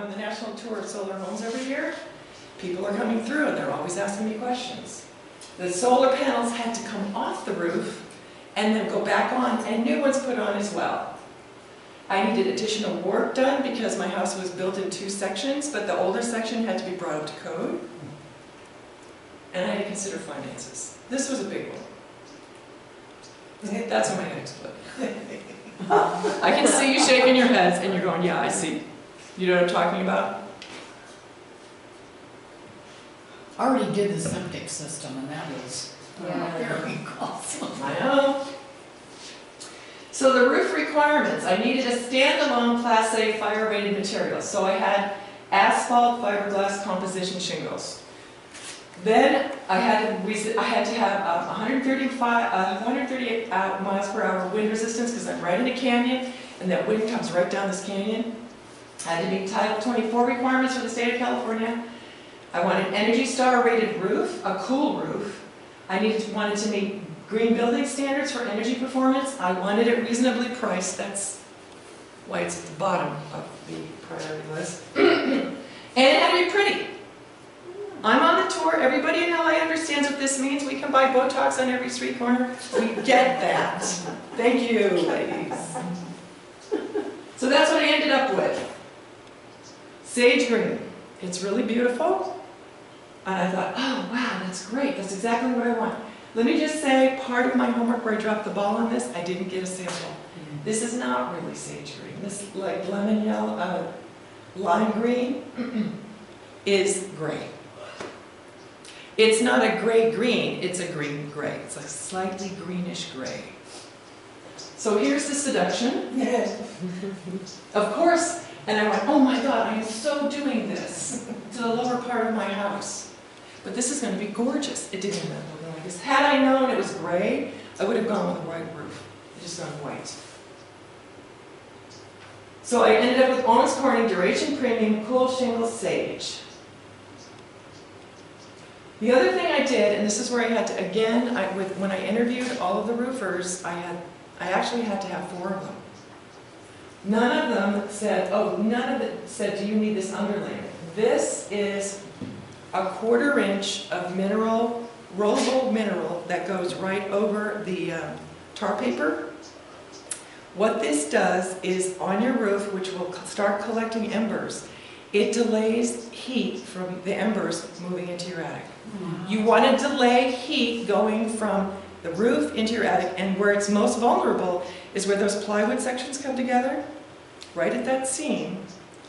On the national tour of solar homes every year, people are coming through and they're always asking me questions. The solar panels had to come off the roof and then go back on, and new ones put on as well. I needed additional work done because my house was built in 2 sections, but the older section had to be brought up to code. And I had to consider finances. This was a big one. That's when my head exploded. I can see you shaking your heads and you're going, yeah, I see. You know what I'm talking about? I already did the septic system, and that was very costly. I know. So the roof requirements, I needed a standalone Class A fire-rated material. So I had asphalt fiberglass composition shingles. Then I had to have 138 miles per hour wind resistance because I'm right in a canyon, and that wind comes right down this canyon. I had to meet Title 24 requirements for the state of California. I wanted Energy Star rated roof, a cool roof. I wanted to meet green building standards for energy performance. I wanted it reasonably priced. That's why it's at the bottom of the priority list. And it had to be pretty. I'm on the tour. Everybody in LA understands what this means. We can buy Botox on every street corner. We get that. Thank you, ladies. So that's what I ended up with. Sage green. It's really beautiful. And I thought, oh wow, that's great. That's exactly what I want. Let me just say, part of my homework where I dropped the ball on this, I didn't get a sample. This is not really sage green. This like lemon yellow, lime green is gray. It's not a gray green, it's a green gray. It's a slightly greenish gray. So here's the seduction. Of course, and I went, oh my God, I am so doing this to the lower part of my house. But this is going to be gorgeous. It didn't end up looking like this. Had I known it was gray, I would have gone with a white roof. I just gone white. So I ended up with Owens Corning Duration Premium Cool Shingle Sage. The other thing I did, and this is where I had to, again, when I interviewed all of the roofers, I actually had to have 4 of them. None of them said, do you need this underlayment? This is a 1/4 inch of mineral, rollable mineral that goes right over the tar paper. What this does is on your roof, which will start collecting embers, it delays heat from the embers moving into your attic. You want to delay heat going from the roof into your attic, and where it's most vulnerable is where those plywood sections come together, right at that seam,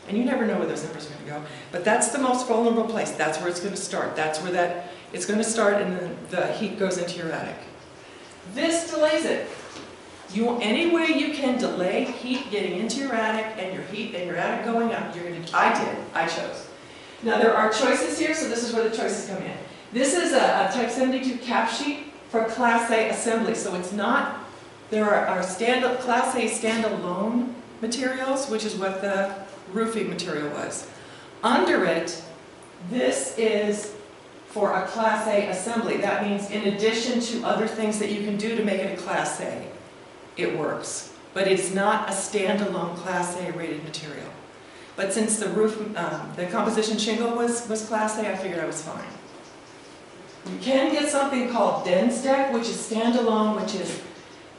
and you never know where those embers are going to go, but that's the most vulnerable place. That's where it's going to start. That's where it's going to start, and then the heat goes into your attic. This delays it. Any way you can delay heat getting into your attic and your heat in your attic going up, I chose. Now there are choices here, so this is where the choices come in. This is a Type 72 cap sheet for Class A assembly, so it's not, there are Class A standalone materials, which is what the roofing material was. Under it, this is for a Class A assembly. That means in addition to other things that you can do to make it a Class A, it works. But it's not a standalone Class A rated material. But since the roof, the composition shingle was Class A, I figured I was fine. You can get something called Dense Deck, which is standalone, which is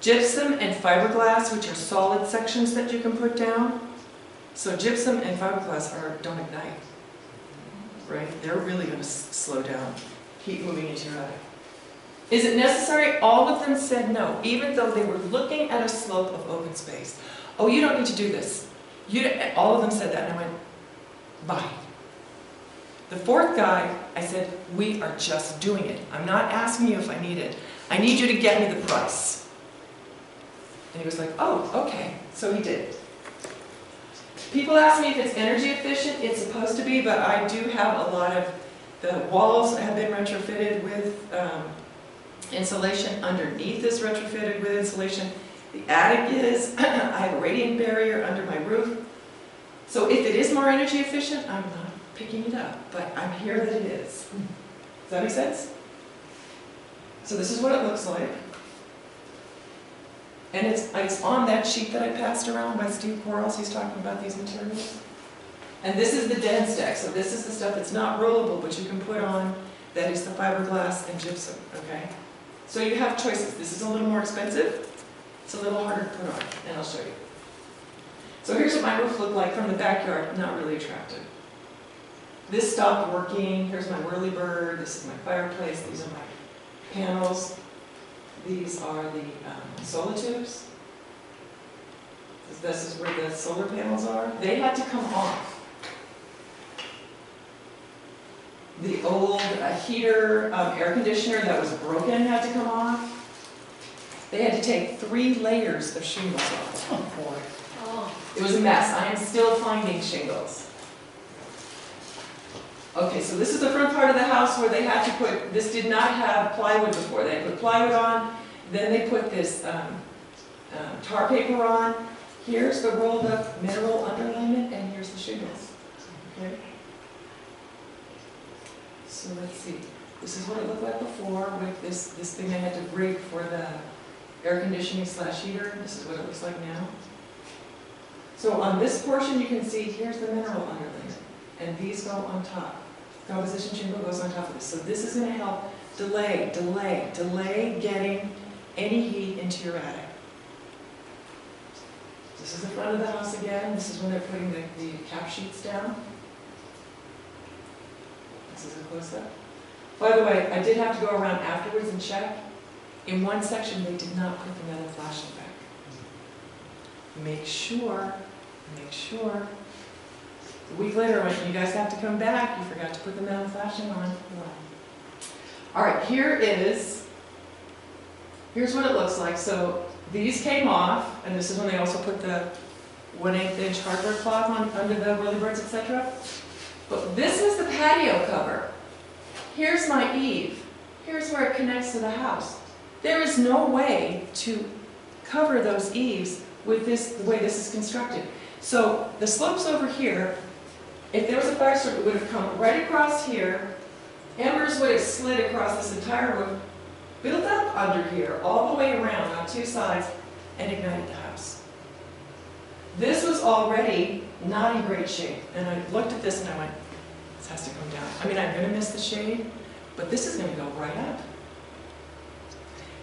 gypsum and fiberglass, which are solid sections that you can put down. So gypsum and fiberglass don't ignite, right? They're really going to slow down heat moving into your attic. Is it necessary? All of them said no, even though they were looking at a slope of open space. Oh, you don't need to do this. All of them said that, and I went, bye. The 4th guy, I said, we are just doing it. I'm not asking you if I need it. I need you to get me the price. And he was like, oh, okay. So he did. People ask me if it's energy efficient. It's supposed to be, but I do have a lot of, the walls have been retrofitted with insulation. Underneath is retrofitted with insulation. The attic is. I have a radiant barrier under my roof. So if it is more energy efficient, I'm not picking it up, but I'm here that it is. Does that make sense? So this is what it looks like. And it's on that sheet that I passed around by Steve Quarles. He's talking about these materials. And this is the dense deck, so this is the stuff that's not rollable, but you can put on, that is the fiberglass and gypsum, okay? So you have choices. This is a little more expensive, it's a little harder to put on, and I'll show you. So here's what my roof looked like from the backyard, not really attractive. This stopped working, here's my whirlybird, this is my fireplace, these are my panels. These are the solar tubes. This is where the solar panels are. They had to come off. The old heater, air conditioner that was broken had to come off. They had to take 3 layers of shingles off. Oh, boy. Oh. It was a mess. I am still finding shingles. Okay, so this is the front part of the house where they had to put, this did not have plywood before. They put plywood on, then they put this tar paper on. Here's the rolled up mineral underlayment, and here's the shingles. Okay? So let's see. This is what it looked like before with this thing I had to break for the air conditioning / heater. This is what it looks like now. So on this portion you can see here's the mineral underlayment, and these go on top. Composition shingle goes on top of this. So this is going to help delay getting any heat into your attic. This is the front of the house again. This is when they're putting the cap sheets down. This is a close-up. By the way, I did have to go around afterwards and check. In one section, they did not put the metal flashing back. Make sure. A week later, when you guys have to come back, you forgot to put the metal flashing on. All right, here's what it looks like. So these came off, and this is when they also put the 1/8 inch hardware cloth on under the whirlybirds, etc. But this is the patio cover. Here's my eave. Here's where it connects to the house. There is no way to cover those eaves with this, the way this is constructed. So the slopes over here, if there was a fire storm, it would have come right across here. Embers would have slid across this entire roof, built up under here, all the way around on 2 sides, and ignited the house. This was already not in great shape, and I looked at this and I went, this has to come down. I mean, I'm going to miss the shade, but this is going to go right up.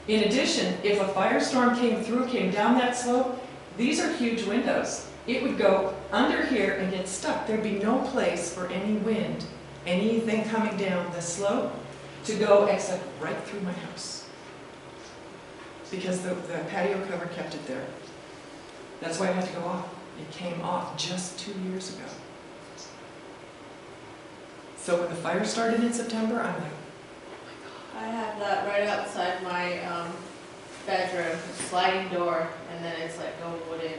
In addition, if a firestorm came down that slope, these are huge windows. It would go under here and get stuck. There'd be no place for any wind, anything coming down the slope to go except right through my house. Because the patio cover kept it there. That's why it had to go off. It came off just 2 years ago. So when the fire started in September, I'm like, I have that right outside my bedroom, sliding door, and then it's like a wooden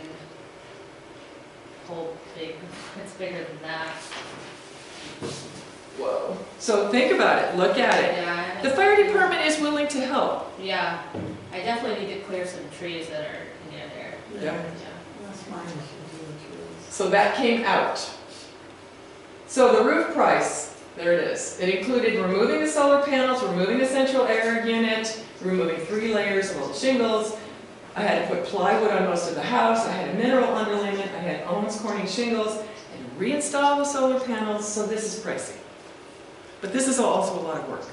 whole big, it's bigger than that. whoa. So think about it, look at it. Yeah. The fire department is willing to help. Yeah, I definitely need to clear some trees that are near there. Yeah. That's mine. So that came out. So the roof price, there it is. It included removing the solar panels, removing the central air unit, removing 3 layers of old shingles. I had to put plywood on most of the house. I had a mineral underlayment. I had Owens Corning shingles and reinstall the solar panels. So this is pricey. But this is also a lot of work.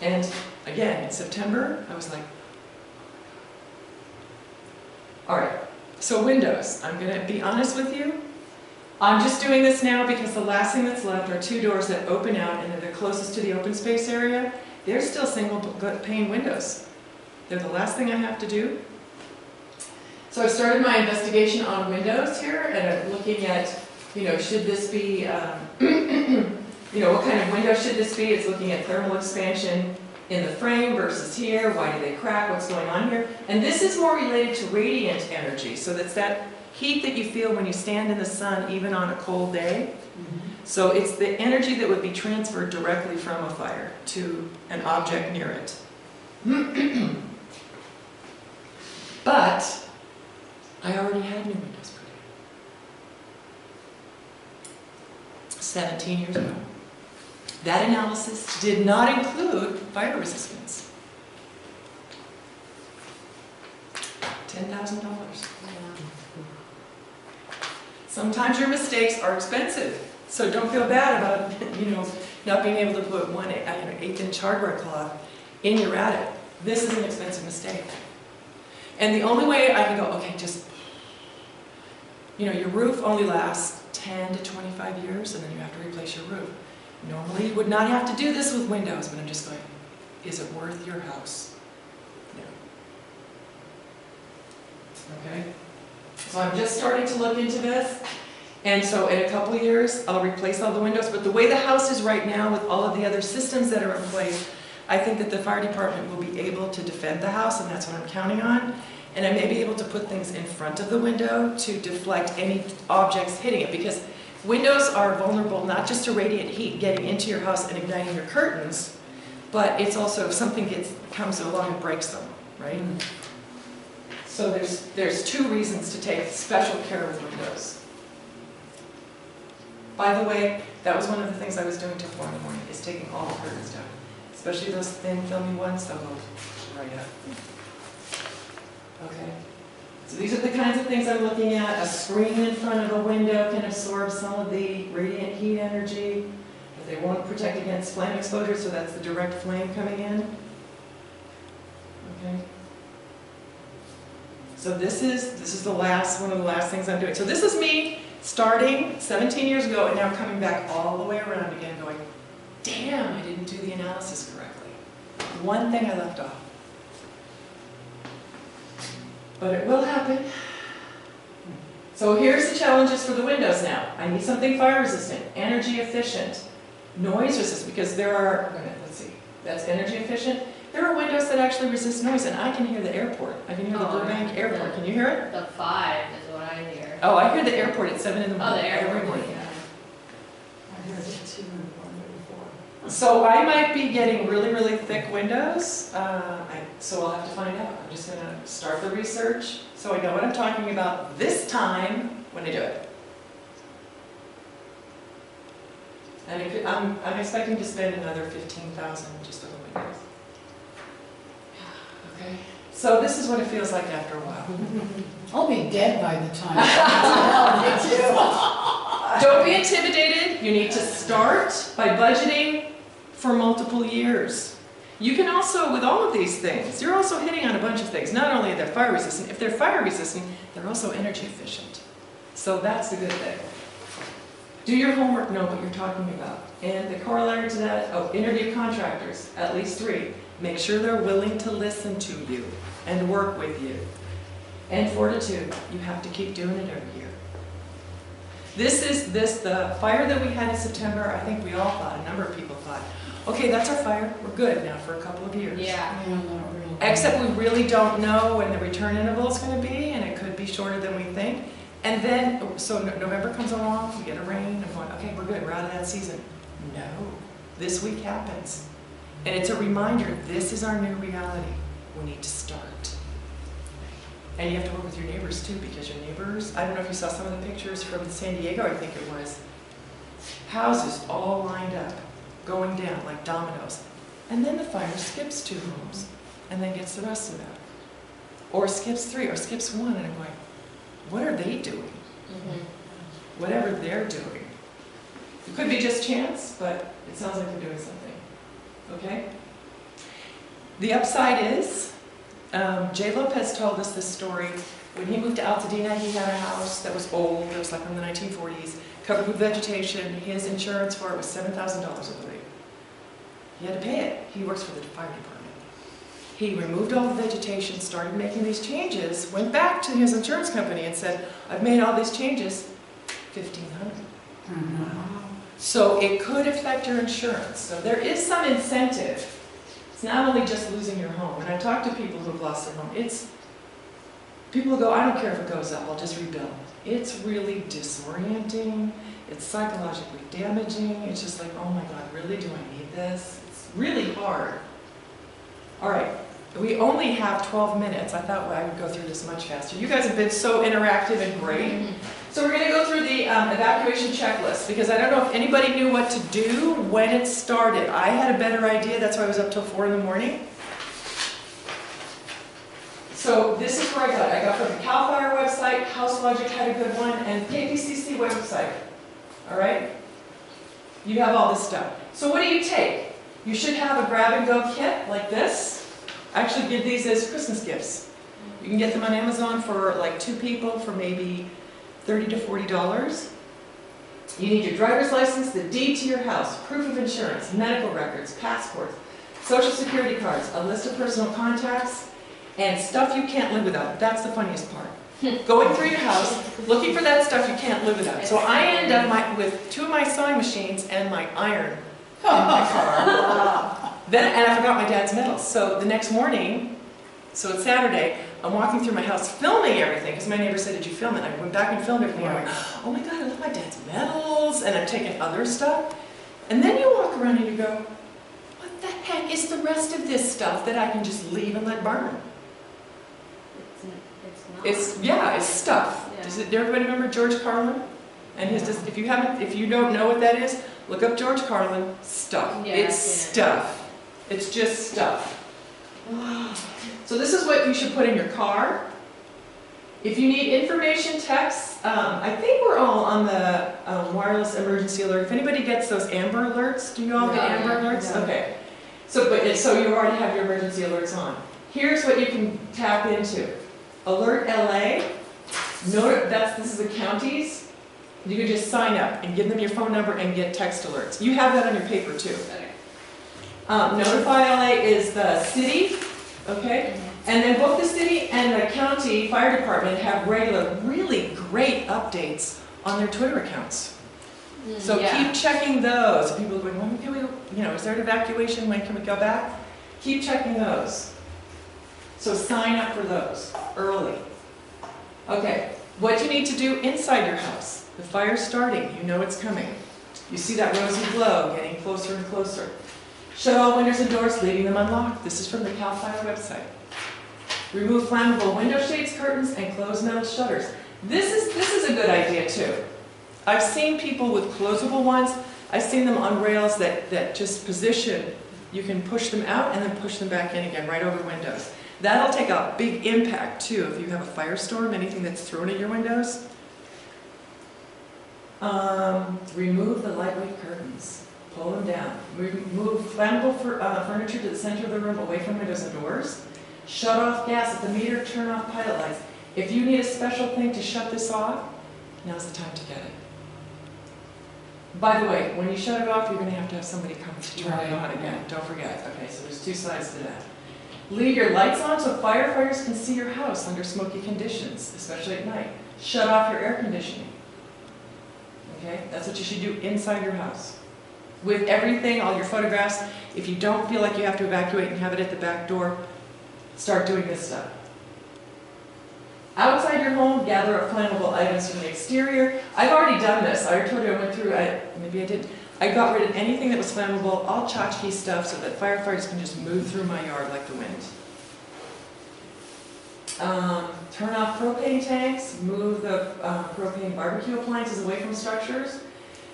And again, in September, I was like, all right, so windows. I'm going to be honest with you. I'm just doing this now because the last thing that's left are 2 doors that open out and they're the closest to the open space area. They're still single pane windows. They're the last thing I have to do. So I started my investigation on windows here, and I'm looking at, should this be, what kind of window should this be? It's looking at thermal expansion in the frame versus here. Why do they crack? What's going on here? And this is more related to radiant energy. So that's that heat that you feel when you stand in the sun, even on a cold day. Mm-hmm. So it's the energy that would be transferred directly from a fire to an object near it. But I already had new windows put in 17 years ago. That analysis did not include fire resistance. $10,000. Sometimes your mistakes are expensive, so don't feel bad about, you know, not being able to put 1/8" hardware cloth in your attic. This is an expensive mistake. And the only way I can go, okay, just, you know, your roof only lasts 10 to 25 years, and then you have to replace your roof. Normally, you would not have to do this with windows, but I'm just going, is it worth your house? No. Okay? So I'm just starting to look into this, and so in a couple of years, I'll replace all the windows, but the way the house is right now with all of the other systems that are in place, I think that the fire department will be able to defend the house, and that's what I'm counting on. And I may be able to put things in front of the window to deflect any objects hitting it, because windows are vulnerable not just to radiant heat getting into your house and igniting your curtains, but it's also if something comes along and breaks them, right? So there's two reasons to take special care with windows. By the way, that was one of the things I was doing till 4 in the morning, is taking all the curtains down. Especially those thin, filmy ones, they'll go right up. Okay. So these are the kinds of things I'm looking at. A screen in front of a window can absorb some of the radiant heat energy, but they won't protect against flame exposure, so that's the direct flame coming in. Okay. So this is the last, one of the last things I'm doing. So this is me starting 17 years ago and now coming back all the way around again going, damn, I didn't do the analysis correctly. One thing I left off. But it will happen. So here's the challenges for the windows now. I need something fire resistant, energy efficient, noise resistant, because there are, let's see, that's energy efficient. There are windows that actually resist noise, and I can hear the airport. I can hear the Burbank airport. Can you hear it? The 5 is what I hear. Oh, I hear the airport at 7 in the morning. Oh, the airport, every morning. yeah. I heard it too in the morning before. So I might be getting really, really thick windows, so I'll have to find out. I'm just going to start the research so I know what I'm talking about this time when I do it. And I'm expecting to spend another $15,000 just for the windows. Okay. So this is what it feels like after a while. I'll be dead by the time. Don't be intimidated. You need to start by budgeting for multiple years. You can also, with all of these things, you're also hitting on a bunch of things. Not only are they fire resistant, if they're fire resistant, they're also energy efficient. So that's the good thing. Do your homework, know what you're talking about. And the corollary to that, interview contractors, at least 3. Make sure they're willing to listen to you and work with you. And fortitude, you have to keep doing it every year. The fire that we had in September, I think we all thought, a number of people thought, okay, that's our fire, we're good now for a couple of years. Yeah. Yeah, not really. Except we really don't know when the return interval is going to be, and it could be shorter than we think. And then, so November comes along, we get a rain, I'm going, okay, we're good, we're out of that season. No, this week happens. And it's a reminder, this is our new reality. We need to start. And you have to work with your neighbors too, because your neighbors, I don't know if you saw some of the pictures from San Diego, I think it was, houses all lined up, going down like dominoes. And then the fire skips 2 homes, and then gets the rest of that. Or skips 3, or skips 1, and I'm going, what are they doing? Whatever they're doing. It could be just chance, but it sounds like they're doing something. Okay? The upside is, Jay Lopez told us this story. When he moved to Altadena, he had a house that was old, it was like from the 1940s, covered with vegetation. His insurance for it was $7,000, I believe. He had to pay it. He works for the fire department. He removed all the vegetation, started making these changes, went back to his insurance company and said, I've made all these changes, $1,500. So it could affect your insurance. So there is some incentive. It's not only just losing your home. When I talk to people who have lost their home, it's people who go, I don't care if it goes up, I'll just rebuild. It's really disorienting. It's psychologically damaging. It's just like, oh my God, really, do I need this? It's really hard. All right, we only have 12 minutes. I thought I would go through this much faster. You guys have been so interactive and great. So we're going to go through the evacuation checklist, because I don't know if anybody knew what to do when it started. I had a better idea, that's why I was up till 4 in the morning. So this is where I got it. I got from the CAL FIRE website, House Logic had a good one, and KPCC website. All right? You have all this stuff. So what do you take? You should have a grab-and-go kit like this. I actually give these as Christmas gifts. You can get them on Amazon for like 2 people for maybe $30 to $40. You need your driver's license, the deed to your house, proof of insurance, medical records, passports, social security cards, a list of personal contacts, and stuff you can't live without. That's the funniest part. Going through your house, looking for that stuff you can't live without. So I end up with 2 of my sewing machines and my iron in my car. And I forgot my dad's medals. So the next morning, so it's Saturday, I'm walking through my house filming everything, because my neighbor said, did you film it? And I went back and filmed it for me. I went, oh my God, I love my dad's medals, and I'm taking other stuff. And then you walk around and you go, what the heck is the rest of this stuff that I can just leave and let burn? It's not. Yeah, it's stuff. Yeah. Does everybody remember George Carlin? And his, if you don't know what that is, look up George Carlin, stuff. Yeah, It's stuff. It's just stuff. So this is what you should put in your car. If you need information texts, I think we're all on the wireless emergency alert. If anybody gets those Amber alerts, do you all get Amber alerts? Yeah. Okay. So you already have your emergency alerts on. Here's what you can tap into. Alert LA. This is the counties. You can just sign up and give them your phone number and get text alerts. You have that on your paper too. Okay. Notify LA is the city, okay? And then both the city and the county fire department have regular, really great updates on their Twitter accounts. So keep checking those. People are going, when can we, is there an evacuation? When can we go back? Keep checking those. So sign up for those early. Okay, what you need to do inside your house. The fire's starting, you know it's coming. You see that rosy glow getting closer and closer. Shut all windows and doors, leaving them unlocked. This is from the CAL FIRE website. Remove flammable window shades, curtains, and close metal shutters. This is a good idea too. I've seen people with closable ones. I've seen them on rails that just position. You can push them out and then push them back in again, right over windows. That'll take a big impact too if you have a firestorm, anything that's thrown at your windows. Remove the lightweight curtains. Pull them down. Move flammable furniture to the center of the room, away from windows and doors. Shut off gas at the meter, turn off pilot lights. If you need a special thing to shut this off, now's the time to get it. By the way, when you shut it off, you're going to have somebody come to turn it on again. Don't forget. Okay, so there's 2 sides to that. Leave your lights on so firefighters can see your house under smoky conditions, especially at night. Shut off your air conditioning. Okay, that's what you should do inside your house. With everything, all your photographs, if you don't feel like you have to evacuate and have it at the back door, start doing this stuff. Outside your home, gather up flammable items from the exterior. I've already done this. I already told you I went through, maybe I did. I got rid of anything that was flammable, all tchotchke stuff, so that firefighters can just move through my yard like the wind. Turn off propane tanks, move the propane barbecue appliances away from structures.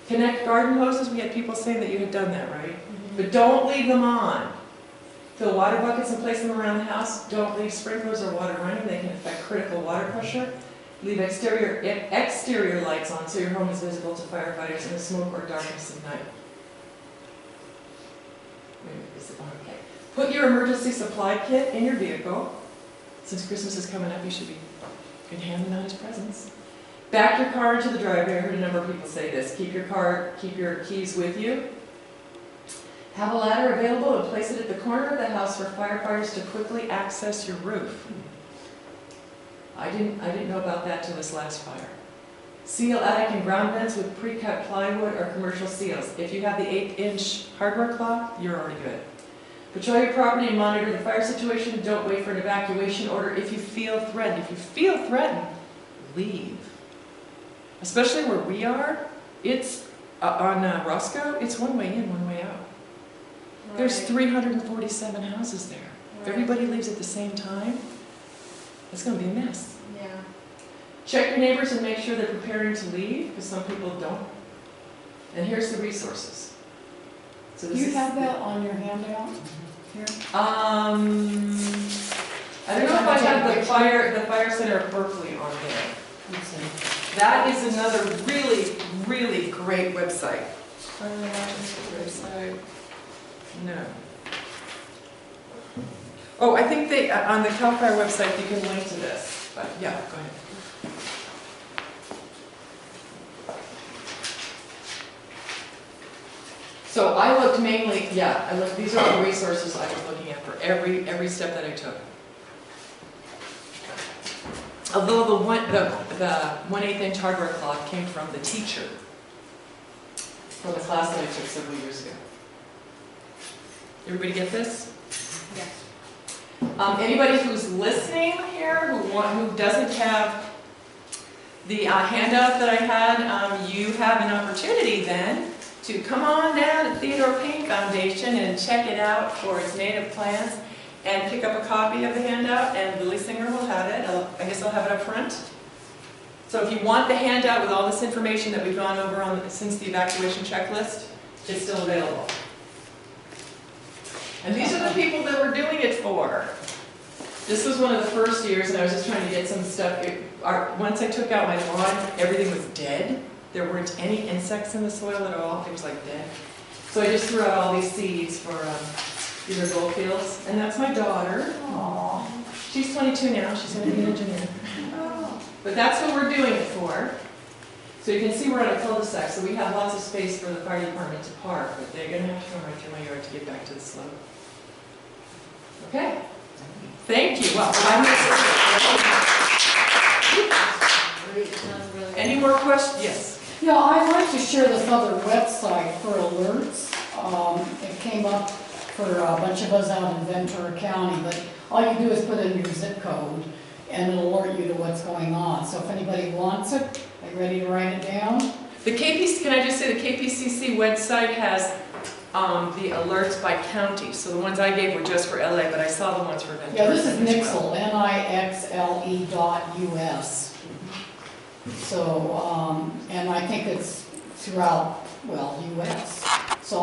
Connect garden hoses. We had people saying that you had done that, right? But don't leave them on. Fill water buckets and place them around the house. Don't leave sprinklers or water running. They can affect critical water pressure. Leave exterior lights on so your home is visible to firefighters in the smoke or darkness of night. Okay. Put your emergency supply kit in your vehicle. Since Christmas is coming up, you should hand them out as presents. Back your car into the driveway. I heard a number of people say this. Keep your keys with you. Have a ladder available and place it at the corner of the house for firefighters to quickly access your roof. I didn't know about that till this last fire. Seal attic and ground vents with pre-cut plywood or commercial seals. If you have the 8-inch hardware cloth, you're already good. Patrol your property and monitor the fire situation. Don't wait for an evacuation order if you feel threatened. If you feel threatened, leave. Especially where we are, it's on Roscoe, it's one way in, one way out. Right. There's 347 houses there. If everybody leaves at the same time, it's going to be a mess. Yeah. Check your neighbors and make sure they're preparing to leave, because some people don't. And here's the resources. So Do you have that on your handout here? I don't know if I have the fire center of Berkeley on there. Let's see. That is another really, really great website. Website. No. Oh, I think they, on the CAL FIRE website, you can link to this, but yeah, go ahead. So I looked mainly, these are the resources I was looking at for every step that I took. Although the 1/8 inch hardware clock came from the teacher from the class that I took several years ago. Everybody get this? Yes. Anybody who's listening here, who doesn't have the handout that I had, you have an opportunity then to come on down to Theodore Payne Foundation and check it out for its native plants and pick up a copy of the handout, and Lily Singer will have it. I guess I'll have it up front. So if you want the handout with all this information that we've gone over since the evacuation checklist, it's still available. And these are the people that we're doing it for. This was one of the first years, and I was just trying to get some stuff. Once I took out my lawn, everything was dead. There weren't any insects in the soil at all. It was like dead. So I just threw out all these seeds for either goldfields. And that's my daughter. Aww. She's 22 now. She's going to be an engineer. Oh. But that's what we're doing it for. So you can see we're on a cul-de-sac, so we have lots of space for the fire department to park, but they're going to have to come right through my yard to get back to the slope. Okay? Thank you. Well, any more questions? Yes. Yeah, I'd like to share this other website for alerts. It came up for a bunch of us out in Ventura County, but all you do is put in your zip code and it'll alert you to what's going on. So if anybody wants it, are you ready to write it down? The KPC, can I just say the KPCC website has the alerts by county. So the ones I gave were just for LA, but I saw the ones for Ventura. Yeah, this is as well. NIXLE.US. So, and I think it's throughout, well, US. So